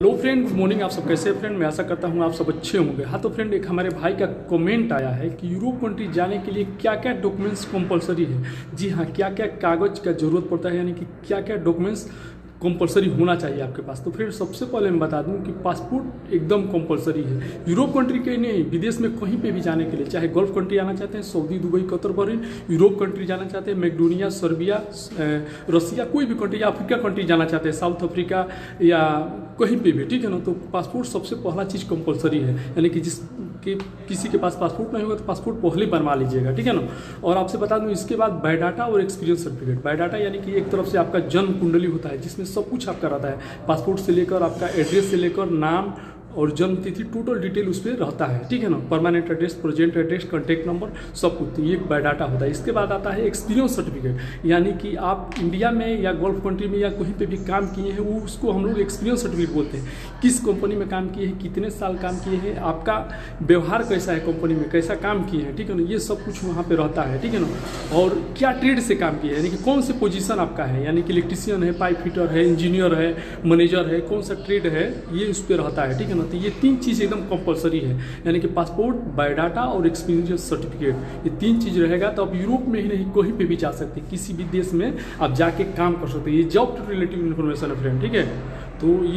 Hello friend, good morning. आप सब कैसे हैं फ्रेंड? मैं आशा करता हूं आप सब अच्छे होंगे। हाँ तो फ्रेंड, एक हमारे भाई का कमेंट आया है कि यूरोप कंट्री जाने के लिए क्या क्या डॉक्यूमेंट्स कंपलसरी है। जी हाँ, क्या क्या कागज़ का ज़रूरत पड़ता है, यानी कि क्या क्या डॉक्यूमेंट्स कंपलसरी होना चाहिए आपके पास। तो फ्रेंड, सबसे पहले मैं बता दूं कि पासपोर्ट एकदम कंपलसरी है यूरोप कंट्री के नहीं, विदेश में कहीं पे भी जाने के लिए, चाहे गल्फ कंट्री आना चाहते हैं, Saudi, Dubai, Qatar, Bahrain, Europe country जाना चाहते हैं, मैकेडोनिया, सर्बिया, रसिया, कोई भी कंट्री, या अफ्रीका कंट्री जाना चाहते हैं, साउथ अफ्रीका या कहीं पे भी, ठीक है ना। तो पासपोर्ट सबसे पहला चीज़ कंपलसरी है, यानी कि किसी के पास पासपोर्ट नहीं होगा तो पासपोर्ट पहले बनवा लीजिएगा, ठीक है ना। और आपसे बता दूं, इसके बाद बायोडाटा और एक्सपीरियंस सर्टिफिकेट। बायोडाटा यानी कि एक तरफ से आपका जन्म कुंडली होता है, जिसमें सब कुछ आपका रहता है, पासपोर्ट से लेकर आपका एड्रेस से लेकर नाम और जन्म तिथि, टोटल डिटेल उस पर रहता है, ठीक है ना। Permanent address, present address, contact number, सब कुछ। तो ये बायोडाटा होता है। इसके बाद आता है एक्सपीरियंस सर्टिफिकेट, यानी कि आप इंडिया में या गल्फ कंट्री में या कहीं पे भी काम किए हैं, वो उसको हम लोग एक्सपीरियंस सर्टिफिकेट बोलते हैं। किस कंपनी में काम किए हैं, कितने साल काम किए हैं, आपका व्यवहार कैसा है कंपनी में, कैसा काम किए हैं, ठीक है ना। ये सब कुछ वहाँ पर रहता है, ठीक है ना। और क्या ट्रेड से काम किए हैं, यानी कि कौन से पोजीशन आपका है, यानी कि इलेक्ट्रीशियन है, पाइप फिटर है, इंजीनियर है, मैनेजर है, कौन सा ट्रेड है, ये उस पर रहता है, ठीक है ना। तो ये तीन चीज़ एकदम कंपलसरी है, यानी कि पासपोर्ट, बायोडाटा और एक्सपीरियंस सर्टिफिकेट। ये तीन चीज़ रहेगा तो आप यूरोप में ही नहीं, कहीं पे भी जा सकते, किसी भी देश में आप जाके काम कर सकते हैं। ये जॉब रिलेटिव इन्फॉर्मेशन है फ्रेंड, ठीक है। तो ये